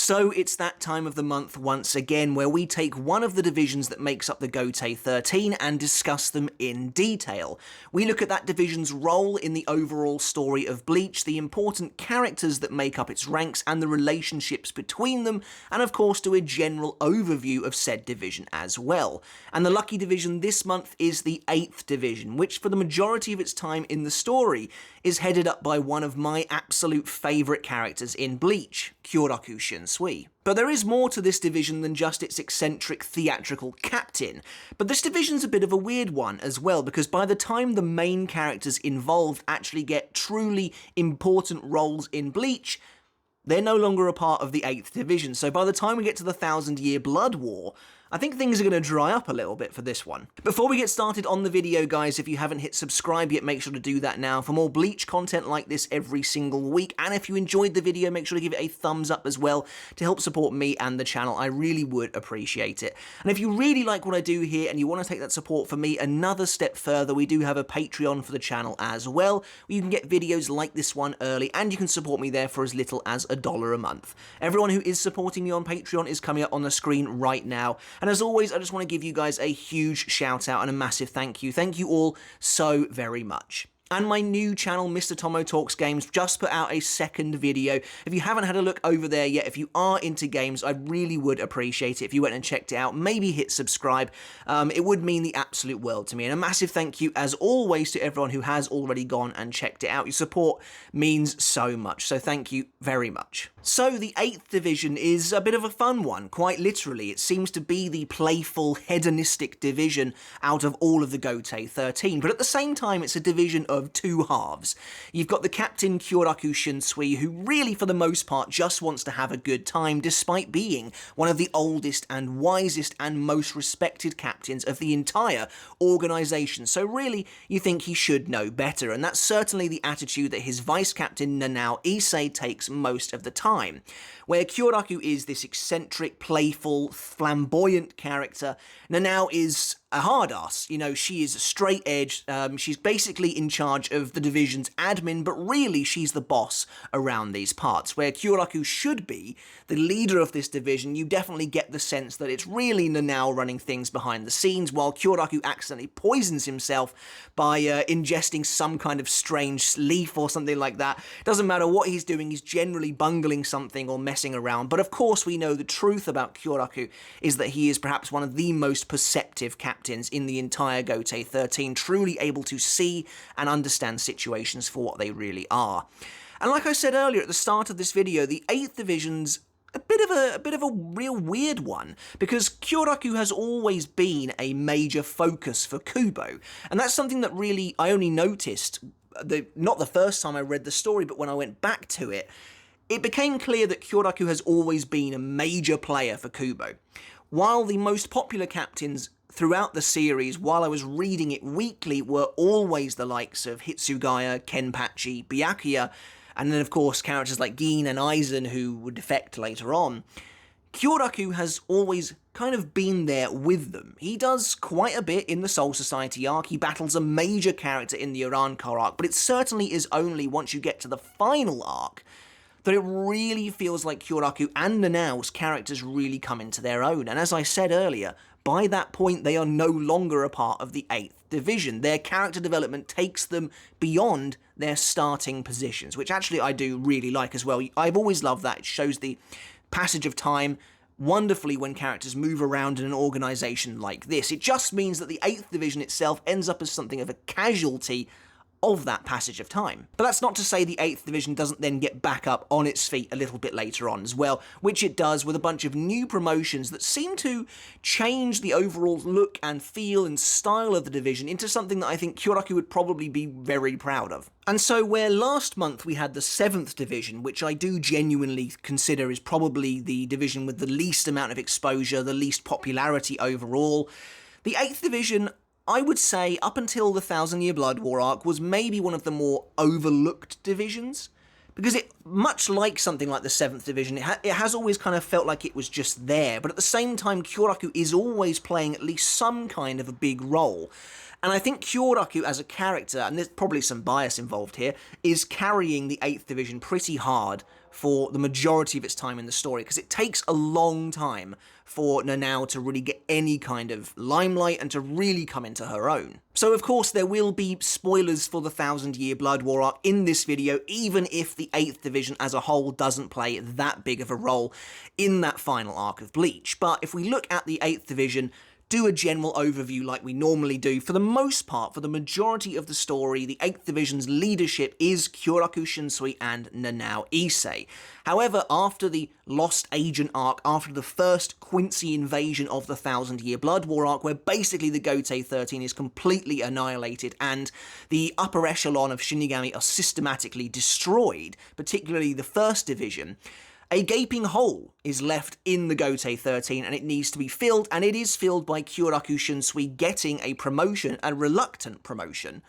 So it's that time of the month once again where we take one of the divisions that makes up the Gotei 13 and discuss them in detail. We look at that division's role in the overall story of Bleach, the important characters that make up its ranks and the relationships between them, and of course do a general overview of said division as well. And the lucky division this month is the 8th division, which for the majority of its time in the story is headed up by one of my absolute favourite characters in Bleach, Kyoraku Shunsui. But there is more to this division than just its eccentric theatrical captain. But this division's a bit of a weird one as well, because by the time the main characters involved actually get truly important roles in Bleach, they're no longer a part of the 8th division. So by the time we get to the 1,000-Year Blood War, I think things are going to dry up a little bit for this one. Before we get started on the video, guys, if you haven't hit subscribe yet, make sure to do that now for more Bleach content like this every single week. And if you enjoyed the video, make sure to give it a thumbs up as well to help support me and the channel. I really would appreciate it. And if you really like what I do here and you want to take that support for me another step further, we do have a Patreon for the channel as well, where you can get videos like this one early, and you can support me there for as little as $1 a month. Everyone who is supporting me on Patreon is coming up on the screen right now. And as always, I just want to give you guys a huge shout out and a massive thank you. Thank you all so very much. And my new channel, Mr. Tomo Talks Games, just put out a second video. If you haven't had a look over there yet, if you are into games, I really would appreciate it if you went and checked it out. Maybe hit subscribe. It would mean the absolute world to me. And a massive thank you, as always, to everyone who has already gone and checked it out. Your support means so much, so thank you very much. So the 8th division is a bit of a fun one, quite literally. It seems to be the playful, hedonistic division out of all of the Gotei 13, but at the same time, it's a division of two halves. You've got the captain Kyoraku Shunsui, who really for the most part just wants to have a good time despite being one of the oldest and wisest and most respected captains of the entire organization. So really you think he should know better, and that's certainly the attitude that his vice captain Nanao Ise takes most of the time. Where Kyoraku is this eccentric, playful, flamboyant character, Nanao is a hard ass. You know, she is a straight edge. She's basically in charge of the division's admin, but really she's the boss around these parts. Where Kyoraku should be the leader of this division, you definitely get the sense that it's really Nanao running things behind the scenes, while Kyoraku accidentally poisons himself by ingesting some kind of strange leaf or something like that. Doesn't matter what he's doing, he's generally bungling something or messing around. But of course we know the truth about Kyoraku is that he is perhaps one of the most perceptive captains in the entire Gotei 13, truly able to see and understand situations for what they really are. And like I said earlier at the start of this video, the 8th division's a bit of a real weird one, because Kyoraku has always been a major focus for Kubo, and that's something that really I only noticed, not the first time I read the story, but when I went back to it, it became clear that Kyoraku has always been a major player for Kubo. While the most popular captains throughout the series, while I was reading it weekly, were always the likes of Hitsugaya, Kenpachi, Byakuya, and then of course characters like Gin and Aizen who would defect later on, Kyoraku has always kind of been there with them. He does quite a bit in the Soul Society arc, he battles a major character in the Arrancar arc, but it certainly is only once you get to the final arc that it really feels like Kyoraku and Nanao's characters really come into their own. And as I said earlier, by that point they are no longer a part of the 8th division. Their character development takes them beyond their starting positions, which actually I do really like as well. I've always loved that. It shows the passage of time wonderfully when characters move around in an organization like this. It just means that the 8th division itself ends up as something of a casualty of that passage of time. But that's not to say the 8th division doesn't then get back up on its feet a little bit later on as well, which it does with a bunch of new promotions that seem to change the overall look and feel and style of the division into something that I think Kyoraku would probably be very proud of. And so where last month we had the 7th division, which I do genuinely consider is probably the division with the least amount of exposure, the least popularity overall, the 8th division, I would say, up until the 1,000-Year Blood War arc, was maybe one of the more overlooked divisions. Because it, much like something like the 7th division, it has always kind of felt like it was just there. But at the same time, Kyoraku is always playing at least some kind of a big role. And I think Kyoraku as a character, and there's probably some bias involved here, is carrying the 8th division pretty hard for the majority of its time in the story, because it takes a long time for Nanao to really get any kind of limelight and to really come into her own. So of course there will be spoilers for the 1000-Year Blood War arc in this video, even if the 8th Division as a whole doesn't play that big of a role in that final arc of Bleach. But if we look at the 8th Division, do a general overview like we normally do. For the most part, for the majority of the story, the 8th Division's leadership is Kyoraku Shunsui and Nanao Ise. However, after the Lost Agent arc, after the first Quincy invasion of the 1000-Year Blood War arc, where basically the Gotei 13 is completely annihilated and the upper echelon of Shinigami are systematically destroyed, particularly the 1st Division, a gaping hole is left in the Gotei 13 and it needs to be filled, and it is filled by Kyoraku Shunsui getting a promotion, a reluctant promotion,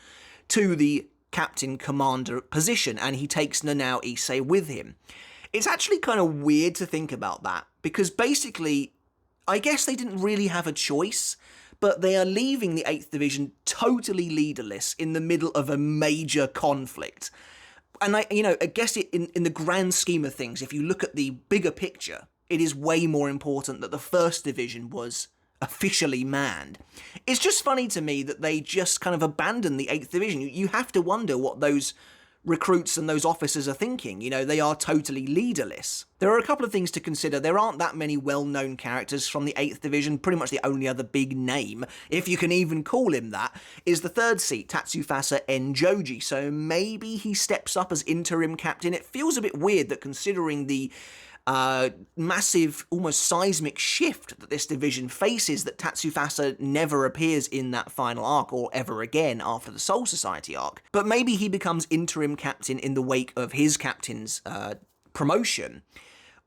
to the captain commander position, and he takes Nanao Ise with him. It's actually kind of weird to think about that, because basically, I guess they didn't really have a choice, but they are leaving the 8th Division totally leaderless in the middle of a major conflict. And I guess in the grand scheme of things, if you look at the bigger picture, it is way more important that the 1st Division was officially manned. It's just funny to me that they just kind of abandoned the 8th Division. You have to wonder what those recruits and those officers are thinking. You know, they are totally leaderless. There are a couple of things to consider. There aren't that many well-known characters from the 8th Division. Pretty much the only other big name, if you can even call him that, is the 3rd seat, Tatsufasa Enjoji. So maybe he steps up as interim captain. It feels a bit weird that, considering the massive, almost seismic shift that this division faces, that Tatsufasa never appears in that final arc or ever again after the Soul Society arc. But maybe he becomes interim captain in the wake of his captain's promotion.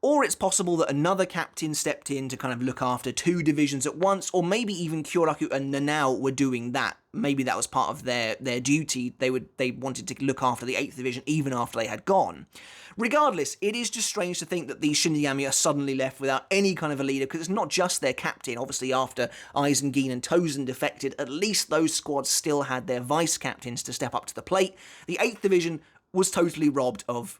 Or it's possible that another captain stepped in to kind of look after 2 divisions at once, or maybe even Kyoraku and Nanao were doing that. Maybe that was part of their duty. They wanted to look after the 8th Division even after they had gone. Regardless, it is just strange to think that these Shinigami are suddenly left without any kind of a leader, because it's not just their captain. Obviously, after Eisengin and Tozen defected, at least those squads still had their vice captains to step up to the plate. The 8th Division was totally robbed of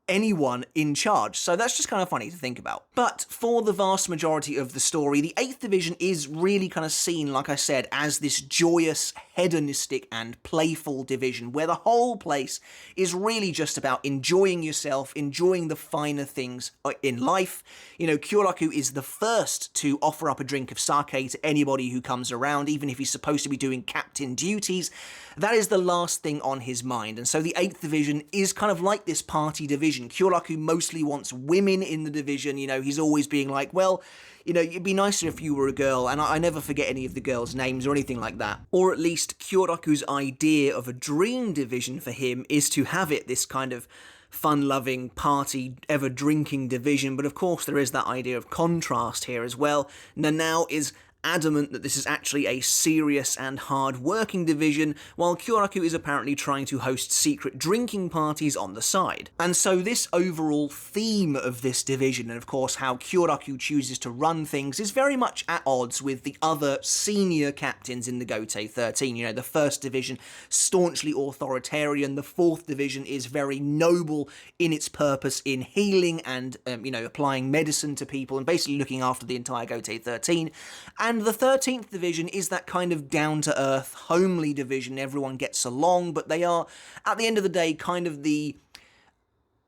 anyone in charge, so that's just kind of funny to think about. But for the vast majority of the story, the 8th Division is really kind of seen, like I said, as this joyous, hedonistic and playful division, where the whole place is really just about enjoying yourself, enjoying the finer things in life. You know, Kyoraku is the first to offer up a drink of sake to anybody who comes around, even if he's supposed to be doing captain duties. That is the last thing on his mind, and so the 8th Division is kind of like this party division. Kyoraku mostly wants women in the division. You know, he's always being like, well, you know, it'd be nicer if you were a girl, and I never forget any of the girls' names or anything like that. Or at least Kyoraku's idea of a dream division for him is to have it this kind of fun-loving, party, ever-drinking division, but of course there is that idea of contrast here as well. Nanao is adamant that this is actually a serious and hard-working division, while Kyoraku is apparently trying to host secret drinking parties on the side. And so this overall theme of this division, and of course how Kyoraku chooses to run things, is very much at odds with the other senior captains in the Gotei 13. You know, the 1st Division, staunchly authoritarian. The 4th Division is very noble in its purpose in healing and, applying medicine to people and basically looking after the entire Gotei 13. And the 13th Division is that kind of down-to-earth, homely division. Everyone gets along, but they are, at the end of the day, kind of the...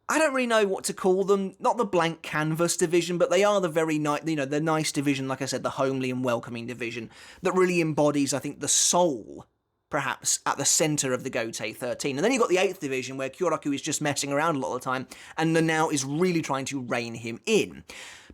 I don't really know what to call them. Not the blank canvas division, but they are the very nice, the nice division, like I said, the homely and welcoming division that really embodies, I think, the soul, perhaps, at the centre of the Gotei 13. And then you've got the 8th Division, where Kyoraku is just messing around a lot of the time, and Nanao is really trying to rein him in.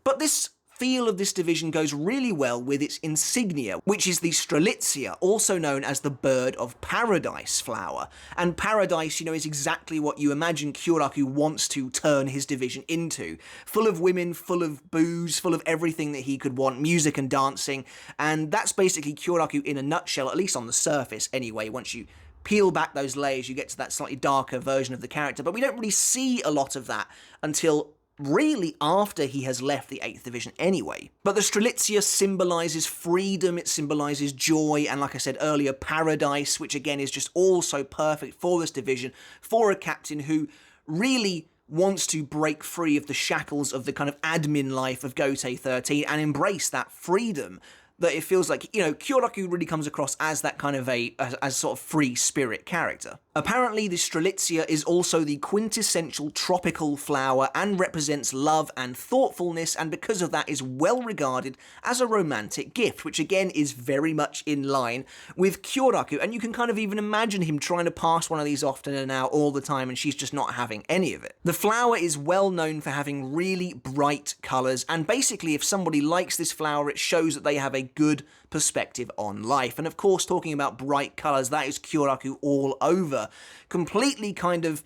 But this feel of this division goes really well with its insignia, which is the Strelitzia, also known as the Bird of Paradise flower. And paradise, is exactly what you imagine Kyoraku wants to turn his division into. Full of women, full of booze, full of everything that he could want, music and dancing, and that's basically Kyoraku in a nutshell, at least on the surface anyway. Once you peel back those layers, you get to that slightly darker version of the character, but we don't really see a lot of that until really after he has left the 8th Division anyway. But the Strelitzia symbolises freedom, it symbolises joy, and like I said earlier, paradise, which again is just all so perfect for this division, for a captain who really wants to break free of the shackles of the kind of admin life of Gotei 13 and embrace that freedom. That it feels like, Kyoraku really comes across as that kind of as sort of free spirit character. Apparently, the Strelitzia is also the quintessential tropical flower and represents love and thoughtfulness, and because of that is well regarded as a romantic gift, which again is very much in line with Kyoraku, and you can kind of even imagine him trying to pass one of these off to Nanao all the time, and she's just not having any of it. The flower is well known for having really bright colours, and basically if somebody likes this flower, it shows that they have a good perspective on life. And of course, talking about bright colours, that is Kyoraku all over, completely kind of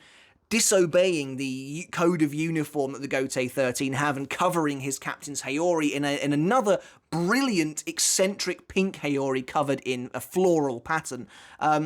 disobeying the code of uniform that the Gotei 13 have and covering his captain's Hayori in another brilliant, eccentric pink Hayori covered in a floral pattern.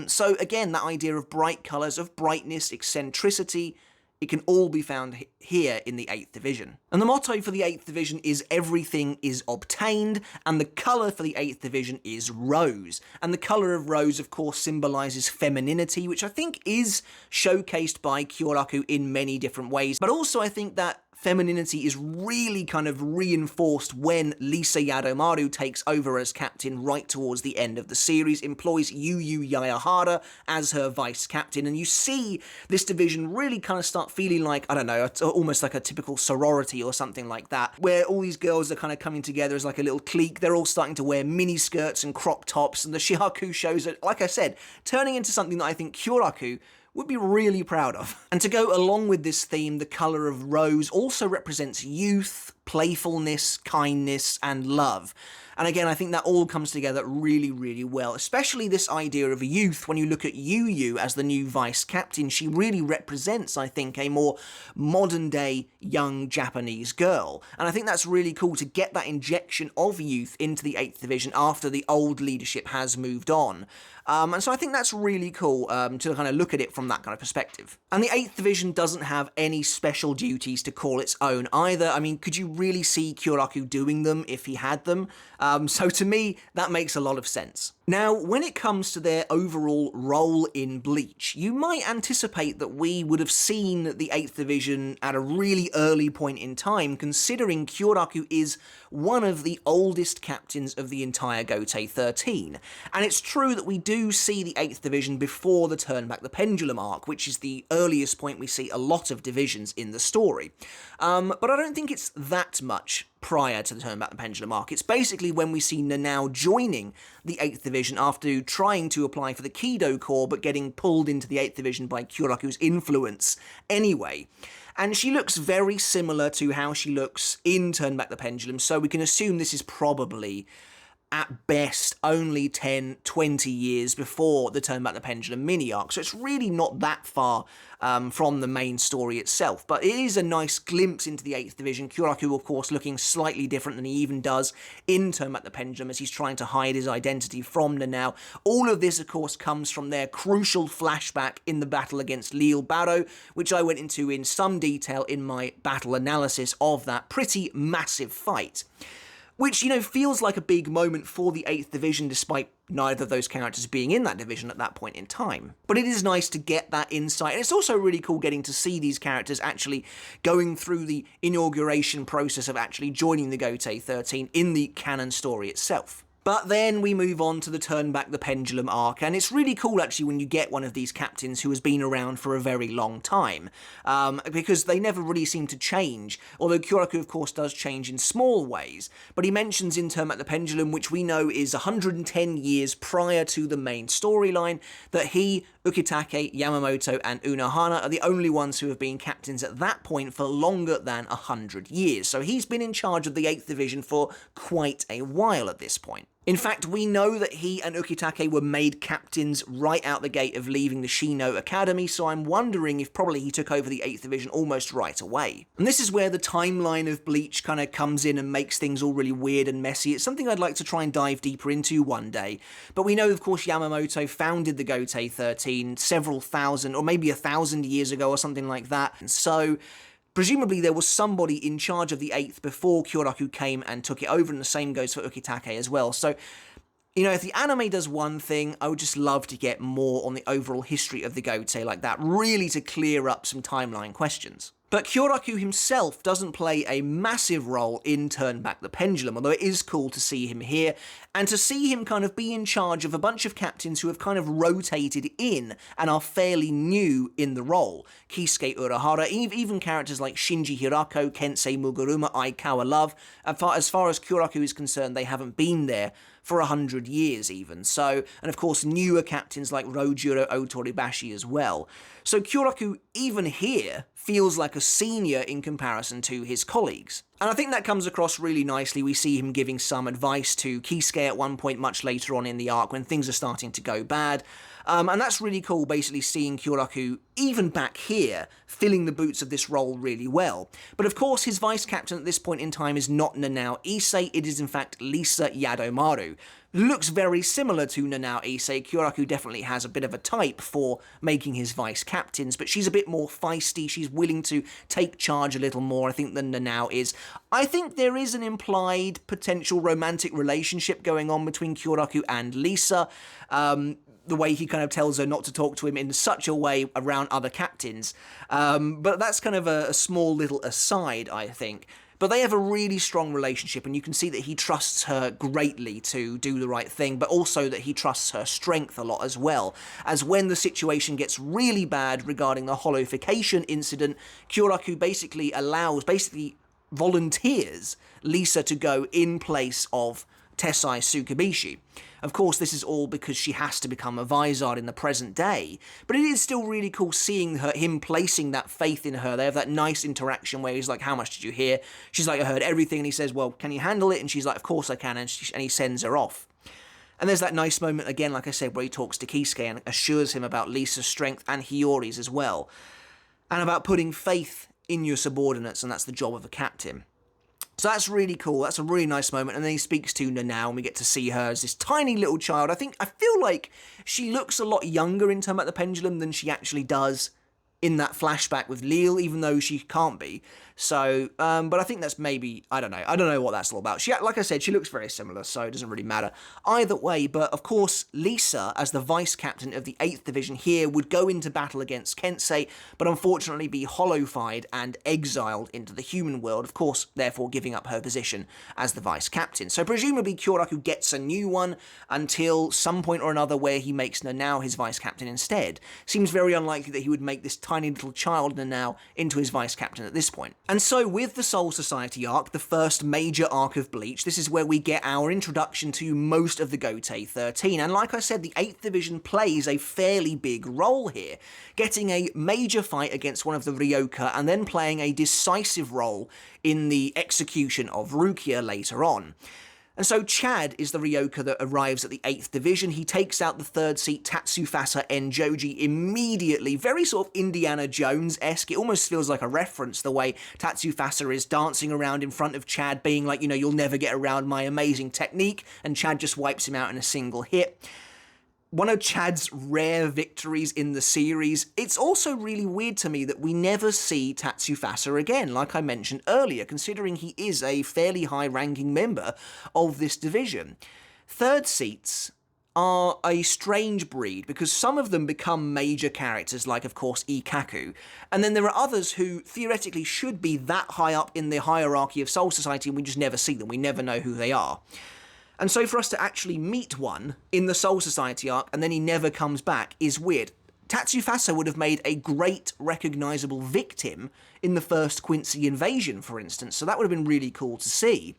So again, that idea of bright colours, of brightness, eccentricity, it can all be found here in the 8th Division. And the motto for the 8th Division is everything is obtained, and the colour for the 8th Division is rose. And the colour of rose, of course, symbolises femininity, which I think is showcased by Kyoraku in many different ways. But also I think that femininity is really kind of reinforced when Lisa Yadomaru takes over as captain right towards the end of the series, employs Yu Yu Yayahara as her vice captain, and you see this division really kind of start feeling like, I don't know, almost like a typical sorority or something like that, where all these girls are kind of coming together as like a little clique. They're all starting to wear mini skirts and crop tops, and the Shihaku shows are, like I said, turning into something that I think Kyoraku would be really proud of. And to go along with this theme, the colour of rose also represents youth, playfulness, kindness, and love. And again, I think that all comes together really, really well, especially this idea of youth. When you look at Yu Yu as the new vice captain, she really represents, I think, a more modern-day young Japanese girl. And I think that's really cool to get that injection of youth into the 8th Division after the old leadership has moved on. And so I think that's really cool to kind of look at it from that kind of perspective. And the 8th Division doesn't have any special duties to call its own either. I mean, could you really see Kyoraku doing them if he had them? So to me, that makes a lot of sense. Now, when it comes to their overall role in Bleach, you might anticipate that we would have seen the 8th Division at a really early point in time, considering Kyoraku is one of the oldest captains of the entire Gotei 13. And it's true that we do see the 8th Division before the Turn Back the Pendulum arc, which is the earliest point we see a lot of divisions in the story. But I don't think it's that much prior to the Turn Back the Pendulum arc. It's basically when we see Nanao joining the 8th Division after trying to apply for the Kido Corps but getting pulled into the 8th Division by Kyoraku's influence anyway. And she looks very similar to how she looks in Turn Back the Pendulum, so we can assume this is probably at best only 10, 20 years before the Turn Back the Pendulum mini-arc, so it's really not that far from the main story itself. But it is a nice glimpse into the 8th Division. Kyoraku, of course, looking slightly different than he even does in Turn Back the Pendulum as he's trying to hide his identity from Nanao. All of this, of course, comes from their crucial flashback in the battle against Lil Baro, which I went into in some detail in my battle analysis of that pretty massive fight. Which, feels like a big moment for the 8th Division, despite neither of those characters being in that division at that point in time. But it is nice to get that insight, and it's also really cool getting to see these characters actually going through the inauguration process of actually joining the Gotei 13 in the canon story itself. But then we move on to the Turn Back the Pendulum arc, and it's really cool actually when you get one of these captains who has been around for a very long time, because they never really seem to change, although Kyoraku of course does change in small ways. But he mentions in Turn Back the Pendulum, which we know is 110 years prior to the main storyline, that he, Ukitake, Yamamoto, and Unohana are the only ones who have been captains at that point for longer than 100 years. So he's been in charge of the 8th Division for quite a while at this point. In fact, we know that he and Ukitake were made captains right out the gate of leaving the Shino Academy, so I'm wondering if probably he took over the 8th Division almost right away. And this is where the timeline of Bleach kind of comes in and makes things all really weird and messy. It's something I'd like to try and dive deeper into one day. But we know, of course, Yamamoto founded the Gotei 13 several thousand, or maybe 1,000 years ago or something like that. And so presumably there was somebody in charge of the 8th before Kyoraku came and took it over, and the same goes for Ukitake as well. So, if the anime does one thing, I would just love to get more on the overall history of the Gotei like that, really to clear up some timeline questions. But Kyoraku himself doesn't play a massive role in Turn Back the Pendulum, although it is cool to see him here, and to see him kind of be in charge of a bunch of captains who have kind of rotated in and are fairly new in the role. Kisuke Urahara, even characters like Shinji Hirako, Kensei Muguruma, Aikawa Love, as far as Kyoraku is concerned, they haven't been there for 100 years even. So, and of course newer captains like Rojuro Otoribashi as well. So Kyoraku, even here, feels like a senior in comparison to his colleagues. And I think that comes across really nicely. We see him giving some advice to Kisuke at one point much later on in the arc when things are starting to go bad. And that's really cool, basically seeing Kyoraku, even back here, filling the boots of this role really well. But of course, his vice-captain at this point in time is not Nanao Ise, it is in fact Lisa Yadomaru. Looks very similar to Nanao Ise. Kyoraku definitely has a bit of a type for making his vice-captains, but she's a bit more feisty, she's willing to take charge a little more, I think, than Nanao is. I think there is an implied potential romantic relationship going on between Kyoraku and Lisa. The way he kind of tells her not to talk to him in such a way around other captains. But that's kind of a small little aside, I think. But they have a really strong relationship, and you can see that he trusts her greatly to do the right thing, but also that he trusts her strength a lot as well. As when the situation gets really bad regarding the holification incident, Kyoraku basically volunteers Lisa to go in place of Tessai Tsukubishi. Of course, this is all because she has to become a Vizard in the present day, but it is still really cool seeing him placing that faith in her. They have that nice interaction where he's like, how much did you hear? She's like, I heard everything, and he says, well, can you handle it? And she's like, of course I can, and he sends her off. And there's that nice moment again, like I said, where he talks to Kisuke and assures him about Lisa's strength and Hiyori's as well, and about putting faith in your subordinates, and that's the job of a captain. So that's really cool, that's a really nice moment, and then he speaks to Nanao, and we get to see her as this tiny little child. I feel like she looks a lot younger in Turn Back the Pendulum than she actually does in that flashback with Leal, even though she can't be. So, but I think that's maybe, I don't know what that's all about. Like I said, she looks very similar, so it doesn't really matter either way. But of course, Lisa, as the vice-captain of the 8th Division here, would go into battle against Kensei, but unfortunately be holofied and exiled into the human world, of course, therefore giving up her position as the vice-captain. So presumably Kyoraku gets a new one until some point or another where he makes Nanao his vice-captain instead. Seems very unlikely that he would make this tiny little child Nanao into his vice-captain at this point. And so with the Soul Society arc, the first major arc of Bleach, this is where we get our introduction to most of the Gotei 13, and like I said, the 8th Division plays a fairly big role here, getting a major fight against one of the Ryoka and then playing a decisive role in the execution of Rukia later on. And so Chad is the Ryoka that arrives at the 8th Division. He takes out the 3rd seat Tatsufasa Enjoji immediately. Very sort of Indiana Jones-esque. It almost feels like a reference, the way Tatsufasa is dancing around in front of Chad, being like, you know, you'll never get around my amazing technique, and Chad just wipes him out in a single hit. One of Chad's rare victories in the series. It's also really weird to me that we never see Tatsufasa again, like I mentioned earlier, considering he is a fairly high-ranking member of this division. 3rd seats are a strange breed, because some of them become major characters, like, of course, Ikkaku, and then there are others who theoretically should be that high up in the hierarchy of Soul Society, and we just never see them, we never know who they are. And so for us to actually meet one in the Soul Society arc, and then he never comes back, is weird. Tatsufasa would have made a great recognisable victim in the first Quincy invasion, for instance, so that would have been really cool to see.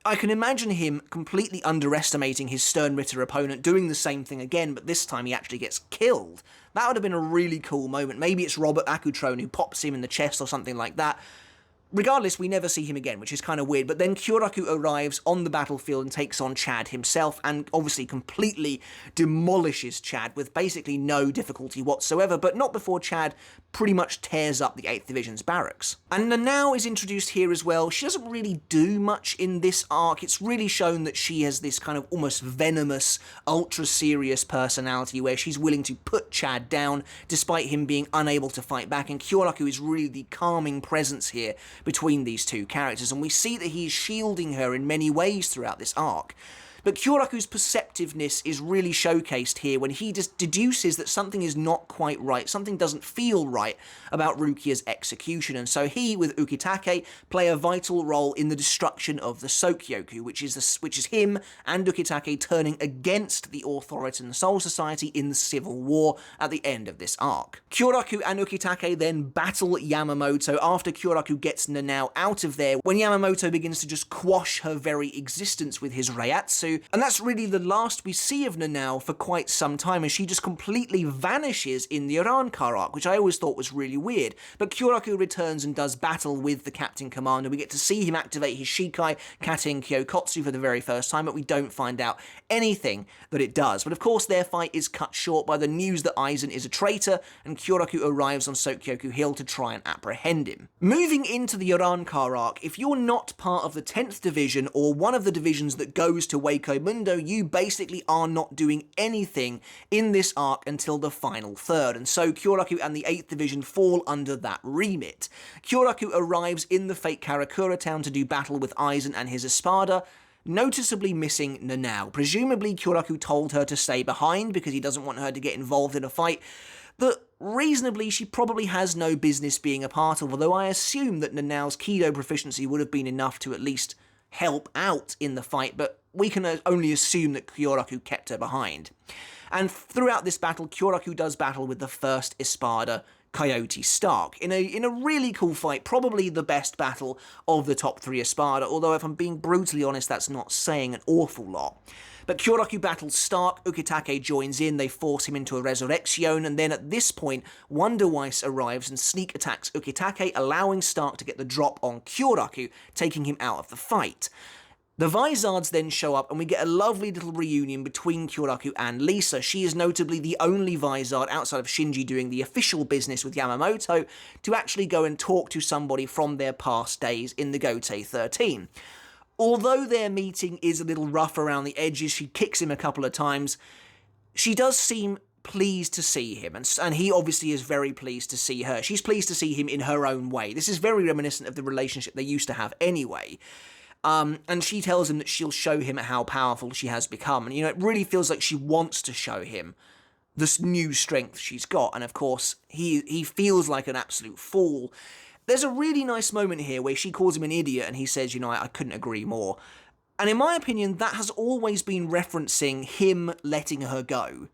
I can imagine him completely underestimating his Sternritter opponent, doing the same thing again, but this time he actually gets killed. That would have been a really cool moment. Maybe it's Robert Akutrone who pops him in the chest or something like that. Regardless, we never see him again, which is kind of weird, but then Kyoraku arrives on the battlefield and takes on Chad himself, and obviously completely demolishes Chad with basically no difficulty whatsoever, but not before Chad pretty much tears up the 8th Division's barracks. And Nanao is introduced here as well. She doesn't really do much in this arc. It's really shown that she has this kind of almost venomous, ultra-serious personality where she's willing to put Chad down despite him being unable to fight back, and Kyoraku is really the calming presence here between these two characters, and we see that he's shielding her in many ways throughout this arc. But Kyoraku's perceptiveness is really showcased here when he just deduces that something is not quite right, something doesn't feel right about Rukia's execution, and so he, with Ukitake, play a vital role in the destruction of the Sokyoku, which is him and Ukitake turning against the Authoritan Soul Society in the Civil War at the end of this arc. Kyoraku and Ukitake then battle Yamamoto after Kyoraku gets Nanao out of there, when Yamamoto begins to just quash her very existence with his Reiatsu, and that's really the last we see of Nanao for quite some time, as she just completely vanishes in the Arrancar arc, which I always thought was really weird. But Kyoraku returns and does battle with the Captain Commander. We get to see him activate his Shikai, Katen Kyokotsu, for the very first time, but we don't find out anything that it does. But of course their fight is cut short by the news that Aizen is a traitor, and Kyoraku arrives on Sokyoku Hill to try and apprehend him. Moving into the Arrancar arc, if you're not part of the 10th Division, or one of the divisions that goes to Waco Mundo, you basically are not doing anything in this arc until the final third, and so Kyoraku and the 8th Division fall under that remit. Kyoraku arrives in the fake Karakura town to do battle with Aizen and his Espada, noticeably missing Nanao. Presumably Kyoraku told her to stay behind because he doesn't want her to get involved in a fight that reasonably she probably has no business being a part of, although I assume that Nanao's Kido proficiency would have been enough to at least help out in the fight, but we can only assume that Kyoraku kept her behind. And throughout this battle, Kyoraku does battle with the first Espada, Coyote Stark, in a really cool fight, probably the best battle of the top 3 Espada, although if I'm being brutally honest, that's not saying an awful lot. But Kyoraku battles Stark, Ukitake joins in, they force him into a Resurrection, and then at this point, Wonder Weiss arrives and sneak attacks Ukitake, allowing Stark to get the drop on Kyoraku, taking him out of the fight. The Vizards then show up, and we get a lovely little reunion between Kyoraku and Lisa. She is notably the only Vizard outside of Shinji doing the official business with Yamamoto to actually go and talk to somebody from their past days in the Gotei 13. Although their meeting is a little rough around the edges, she kicks him a couple of times, she does seem pleased to see him, and he obviously is very pleased to see her. She's pleased to see him in her own way. This is very reminiscent of the relationship they used to have anyway. And she tells him that she'll show him how powerful she has become. And, it really feels like she wants to show him this new strength she's got. And, of course, he feels like an absolute fool. There's a really nice moment here where she calls him an idiot and he says, I couldn't agree more. And in my opinion, that has always been referencing him letting her go.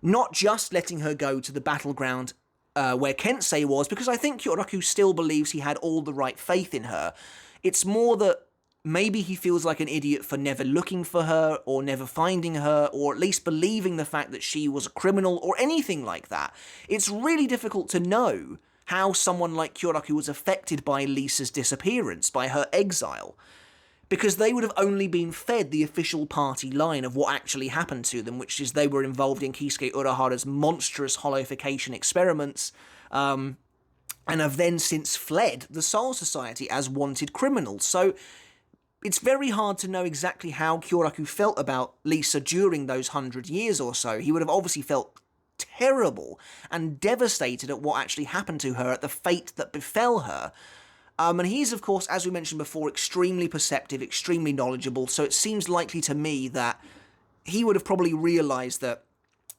Not just letting her go to the battleground where Kensei was, because I think Kyoraku still believes he had all the right faith in her. It's more that maybe he feels like an idiot for never looking for her, or never finding her, or at least believing the fact that she was a criminal, or anything like that. It's really difficult to know how someone like Kyoraku was affected by Lisa's disappearance, by her exile, because they would have only been fed the official party line of what actually happened to them, which is they were involved in Kisuke Urahara's monstrous holification experiments, and have then since fled the Soul Society as wanted criminals. So it's very hard to know exactly how Kyoraku felt about Lisa during those 100 years or so. He would have obviously felt terrible and devastated at what actually happened to her, at the fate that befell her. And he's, of course, as we mentioned before, extremely perceptive, extremely knowledgeable, so it seems likely to me that he would have probably realised that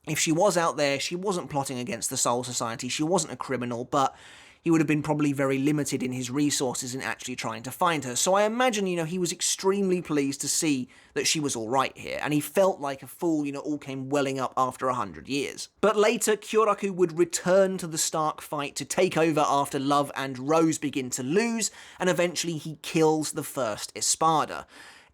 if she was out there, she wasn't plotting against the Soul Society, she wasn't a criminal, but he would have been probably very limited in his resources in actually trying to find her. So I imagine, he was extremely pleased to see that she was all right here, and he felt like a fool, all came welling up after 100 years. But later, Kyoraku would return to the Stark fight to take over after Love and Rose begin to lose, and eventually he kills the first Espada.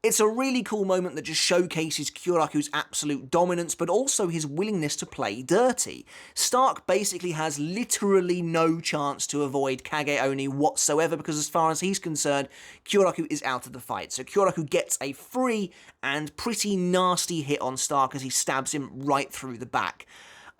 It's a really cool moment that just showcases Kyoraku's absolute dominance, but also his willingness to play dirty. Stark basically has literally no chance to avoid Kage Oni whatsoever, because as far as he's concerned, Kyoraku is out of the fight. So Kyoraku gets a free and pretty nasty hit on Stark as he stabs him right through the back.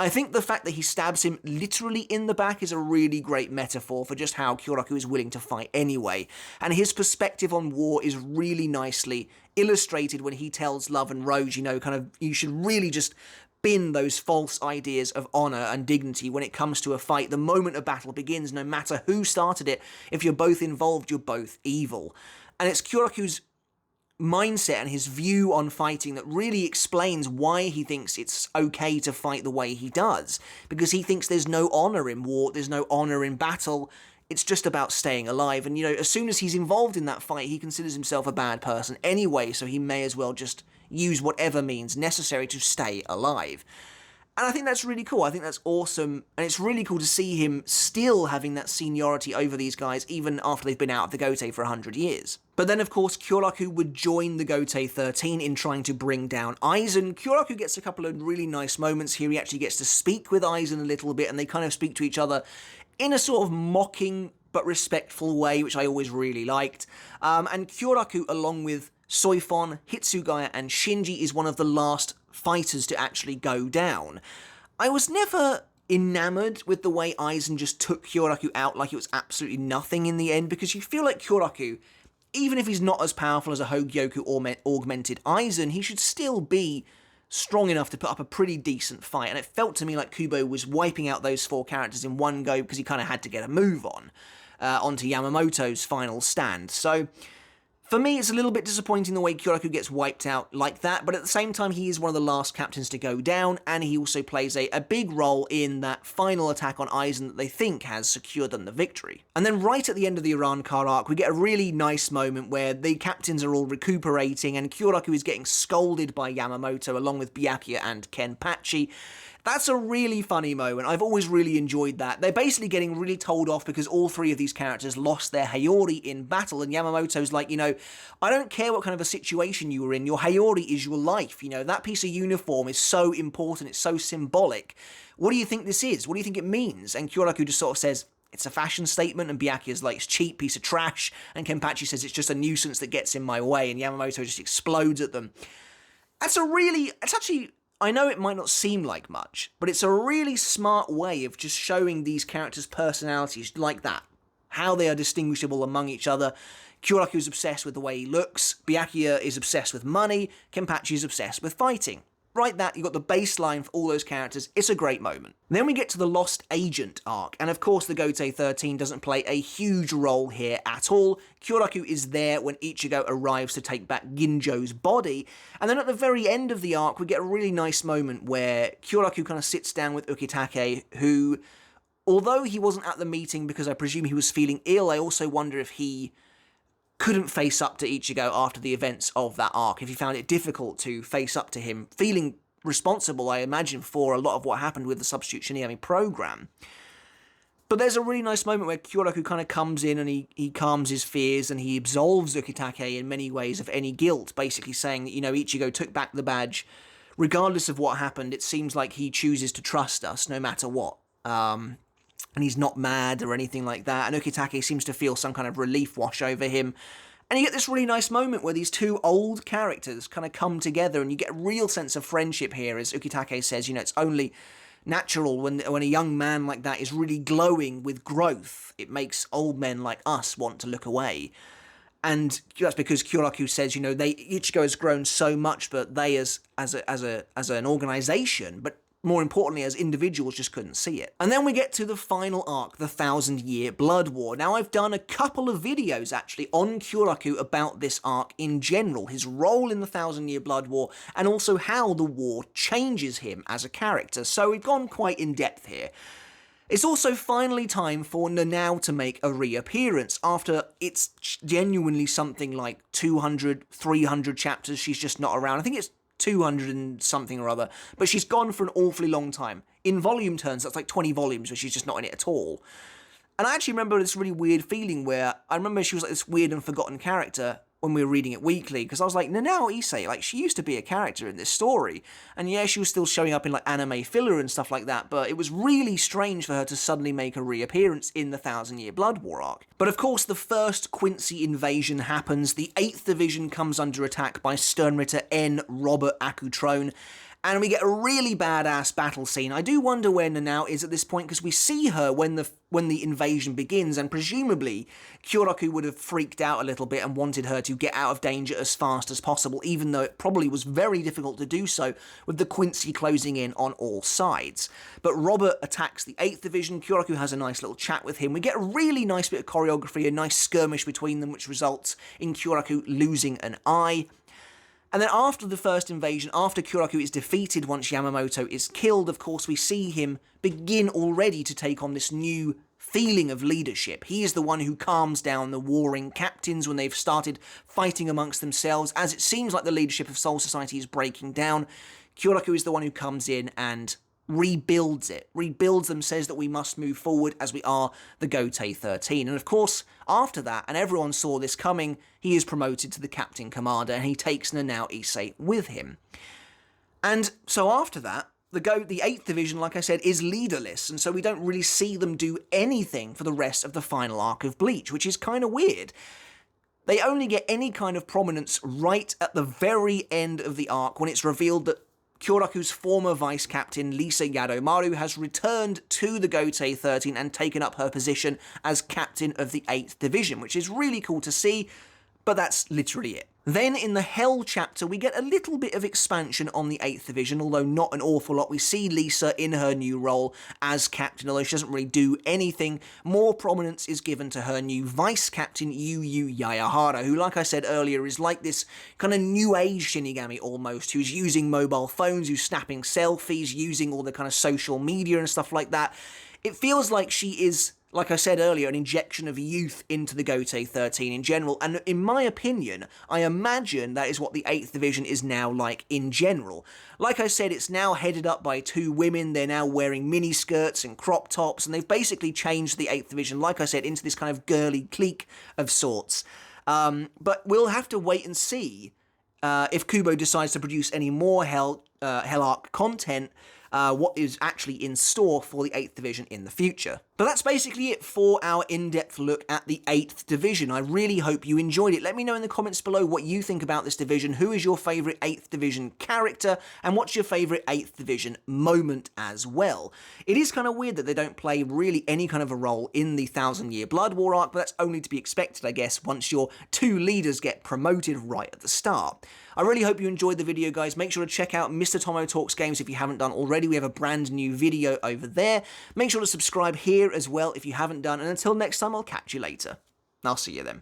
I think the fact that he stabs him literally in the back is a really great metaphor for just how Kyoraku is willing to fight anyway, and his perspective on war is really nicely illustrated when he tells Love and Rose, you should really just bin those false ideas of honour and dignity when it comes to a fight. The moment a battle begins, no matter who started it, if you're both involved, you're both evil. And it's Kyoraku's mindset and his view on fighting that really explains why he thinks it's okay to fight the way he does. Because he thinks there's no honor in war, there's no honor in battle, it's just about staying alive. And, as soon as he's involved in that fight, he considers himself a bad person anyway, so he may as well just use whatever means necessary to stay alive. And I think that's really cool. I think that's awesome. And it's really cool to see him still having that seniority over these guys, even after they've been out of the Gotei for 100 years. But then, of course, Kyoraku would join the Gotei 13 in trying to bring down Aizen. Kyoraku gets a couple of really nice moments here. He actually gets to speak with Aizen a little bit, and they kind of speak to each other in a sort of mocking but respectful way, which I always really liked. And Kyoraku, along with Soifon, Hitsugaya, and Shinji, is one of the last fighters to actually go down. I was never enamored with the way Aizen just took Kyoraku out like it was absolutely nothing in the end, because you feel like Kyoraku, even if he's not as powerful as a Hogyoku augmented Aizen, he should still be strong enough to put up a pretty decent fight. And it felt to me like Kubo was wiping out those 4 characters in one go because he kind of had to get a move on onto Yamamoto's final stand. So for me, it's a little bit disappointing the way Kyoraku gets wiped out like that, but at the same time, he is one of the last captains to go down, and he also plays a big role in that final attack on Aizen that they think has secured them the victory. And then right at the end of the Arrancar arc, we get a really nice moment where the captains are all recuperating, and Kyoraku is getting scolded by Yamamoto along with Byakuya and Kenpachi. That's a really funny moment. I've always really enjoyed that. They're basically getting really told off because all 3 of these characters lost their Hayori in battle, and Yamamoto's like, I don't care what kind of a situation you were in, your Hayori is your life, that piece of uniform is so important, it's so symbolic. What do you think this is? What do you think it means? And Kyoraku just sort of says, it's a fashion statement, and Byakuya's like, it's a cheap piece of trash, and Kenpachi says it's just a nuisance that gets in my way, and Yamamoto just explodes at them. I know it might not seem like much, but it's a really smart way of just showing these characters' personalities like that. How they are distinguishable among each other. Kyoraku's obsessed with the way he looks, Byakuya is obsessed with money, Kenpachi is obsessed with fighting. Right, you've got the baseline for all those characters. It's a great moment. Then we get to the Lost Agent arc, and of course the Gotei 13 doesn't play a huge role here at all. Kyoraku is there when Ichigo arrives to take back Ginjo's body, and then at the very end of the arc we get a really nice moment where Kyoraku kind of sits down with Ukitake, who, although he wasn't at the meeting because I presume he was feeling ill, I also wonder if he couldn't face up to Ichigo after the events of that arc, if he found it difficult to face up to him, feeling responsible, I imagine, for a lot of what happened with the Substitute Shinigami program. But there's a really nice moment where Kyoraku kind of comes in and he calms his fears and he absolves Ukitake in many ways of any guilt, basically saying that, Ichigo took back the badge. Regardless of what happened, it seems like he chooses to trust us no matter what. And he's not mad or anything like that, and Ukitake seems to feel some kind of relief wash over him. And you get this really nice moment where these 2 old characters kind of come together, and you get a real sense of friendship here, as Ukitake says, it's only natural when a young man like that is really glowing with growth. It makes old men like us want to look away. And that's because Kyoraku says, Ichigo has grown so much, but they as an organization, but more importantly, as individuals, just couldn't see it. And then we get to the final arc, the 1,000-Year Blood War. Now, I've done a couple of videos, actually, on Kyoraku about this arc in general, his role in the 1,000-Year Blood War, and also how the war changes him as a character. So we've gone quite in-depth here. It's also finally time for Nanao to make a reappearance after it's genuinely something like 200, 300 chapters she's just not around. I think it's 200 and something or other, but she's gone for an awfully long time. In volume terms, that's like 20 volumes where she's just not in it at all. And I actually remember this really weird feeling where I remember she was like this weird and forgotten character when we were reading it weekly, because I was like, Nanao Ise, like, she used to be a character in this story, and yeah, she was still showing up in like anime filler and stuff like that, but it was really strange for her to suddenly make a reappearance in the 1,000-Year Blood War arc. But of course, the first Quincy invasion happens, the 8th Division comes under attack by Sternritter N. Robert Akutrone, And we get a really badass battle scene. I do wonder where Nanao is at this point, because we see her when the invasion begins, and presumably Kyoraku would have freaked out a little bit and wanted her to get out of danger as fast as possible, even though it probably was very difficult to do so with the Quincy closing in on all sides. But Robert attacks the 8th Division, Kyoraku has a nice little chat with him, we get a really nice bit of choreography, a nice skirmish between them, which results in Kyoraku losing an eye. And then after the first invasion, after Kyoraku is defeated once Yamamoto is killed, of course we see him begin already to take on this new feeling of leadership. He is the one who calms down the warring captains when they've started fighting amongst themselves. As it seems like the leadership of Soul Society is breaking down, Kyoraku is the one who comes in and rebuilds them, says that we must move forward as we are the Gotei 13. And of course, after that, and everyone saw this coming, he is promoted to the Captain Commander and he takes Nanao Ise with him. And so after that, the 8th Division, like I said, is leaderless, and so we don't really see them do anything for the rest of the final arc of Bleach, which is kind of weird. They only get any kind of prominence right at the very end of the arc when it's revealed that Kyoraku's former vice captain, Lisa Yadomaru, has returned to the Gotei 13 and taken up her position as captain of the 8th Division, which is really cool to see, but that's literally it. Then in the Hell chapter, we get a little bit of expansion on the 8th Division, although not an awful lot. We see Lisa in her new role as captain, although she doesn't really do anything. More prominence is given to her new vice captain, Yu Yayahara, who, like I said earlier, is like this kind of new age Shinigami almost, who's using mobile phones, who's snapping selfies, using all the kind of social media and stuff like that. It feels like she is, like I said earlier, an injection of youth into the Gotei 13 in general, and in my opinion, I imagine that is what the 8th Division is now like in general. Like I said, it's now headed up by 2 women, they're now wearing miniskirts and crop tops, and they've basically changed the 8th Division, like I said, into this kind of girly clique of sorts. But we'll have to wait and see if Kubo decides to produce any more Hell Arc content, what is actually in store for the 8th Division in the future. But that's basically it for our in-depth look at the 8th Division. I really hope you enjoyed it. Let me know in the comments below what you think about this division, who is your favourite 8th Division character, and what's your favourite 8th Division moment as well. It is kind of weird that they don't play really any kind of a role in the 1000-Year Blood War arc, but that's only to be expected, I guess, once your 2 leaders get promoted right at the start. I really hope you enjoyed the video, guys. Make sure to check out Mr. Tomo Talks Games if you haven't done already. We have a brand new video over there. Make sure to subscribe here as well if you haven't done. And until next time, I'll catch you later. I'll see you then.